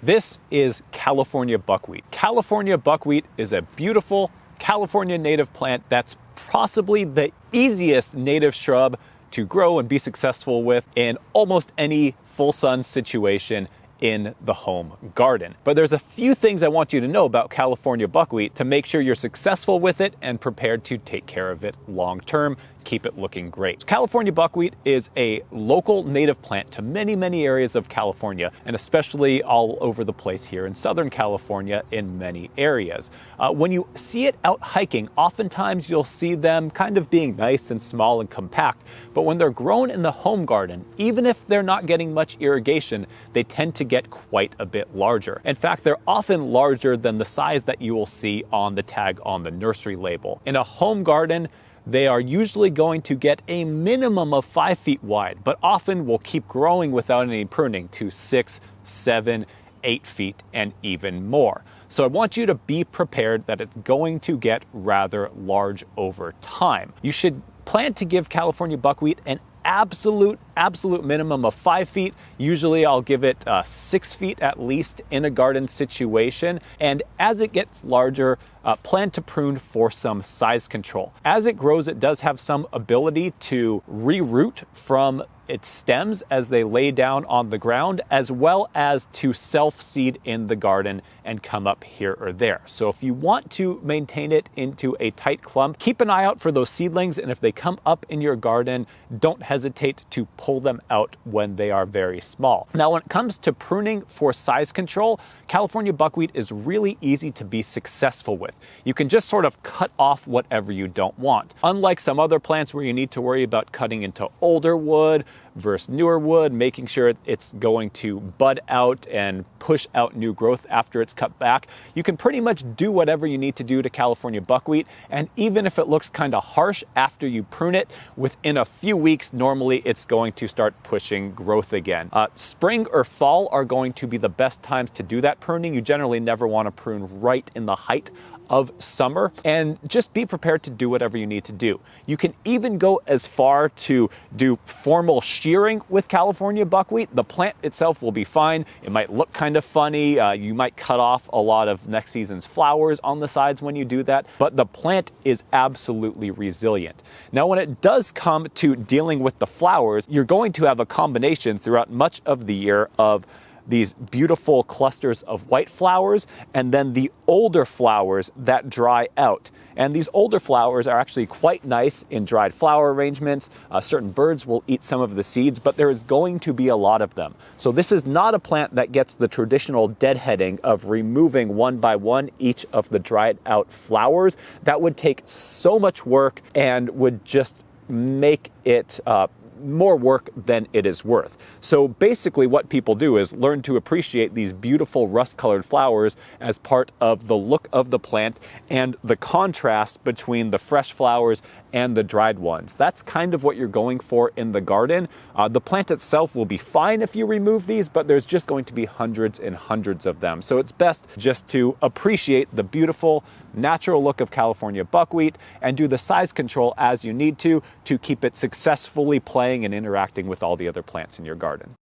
This is California buckwheat. California buckwheat is a beautiful California native plant that's possibly the easiest native shrub to grow and be successful with in almost any full sun situation in the home garden. But there's a few things I want you to know about California buckwheat to make sure you're successful with it and prepared to take care of it long term, keep it looking great. California buckwheat is a local native plant to many, many areas of California, and especially all over the place here in Southern California in many areas. When you see it out hiking, oftentimes you'll see them kind of being nice and small and compact, but when they're grown in the home garden, even if they're not getting much irrigation, they tend to get quite a bit larger. In fact, they're often larger than the size that you will see on the tag on the nursery label. In a home garden, they are usually going to get a minimum of 5 feet wide, but often will keep growing without any pruning to 6, 7, 8 feet and even more. So I want you to be prepared that it's going to get rather large over time. You should plan to give California buckwheat an absolute minimum of 5 feet. Usually I'll give it 6 feet at least in a garden situation. And as it gets larger, plan to prune for some size control. As it grows, it does have some ability to reroot from its stems as they lay down on the ground, as well as to self-seed in the garden and come up here or there. So if you want to maintain it into a tight clump, keep an eye out for those seedlings, and if they come up in your garden, don't hesitate to pull them out when they are very small. Now, when it comes to pruning for size control, California buckwheat is really easy to be successful with. You can just sort of cut off whatever you don't want. Unlike some other plants where you need to worry about cutting into older wood versus newer wood, making sure it's going to bud out and push out new growth after it's cut back, you can pretty much do whatever you need to do to California buckwheat. And even if it looks kind of harsh after you prune it, within a few weeks, normally it's going to start pushing growth again. Spring or fall are going to be the best times to do that pruning. You generally never want to prune right in the height of summer, and just be prepared to do whatever you need to do. You can even go as far to do formal shearing with California buckwheat. The plant itself will be fine. It might look kind of funny. You might cut off a lot of next season's flowers on the sides when you do that, but the plant is absolutely resilient. Now, when it does come to dealing with the flowers, you're going to have a combination throughout much of the year of these beautiful clusters of white flowers and then the older flowers that dry out. And these older flowers are actually quite nice in dried flower arrangements. Certain birds will eat some of the seeds, but there is going to be a lot of them. So this is not a plant that gets the traditional deadheading of removing one by one each of the dried out flowers. That would take so much work and would just make it more work than it is worth. So basically what people do is learn to appreciate these beautiful rust-colored flowers as part of the look of the plant and the contrast between the fresh flowers and the dried ones. That's kind of what you're going for in the garden. The plant itself will be fine if you remove these, but there's just going to be hundreds and hundreds of them. So it's best just to appreciate the beautiful natural look of California buckwheat and do the size control as you need to keep it successfully playing and interacting with all the other plants in your garden.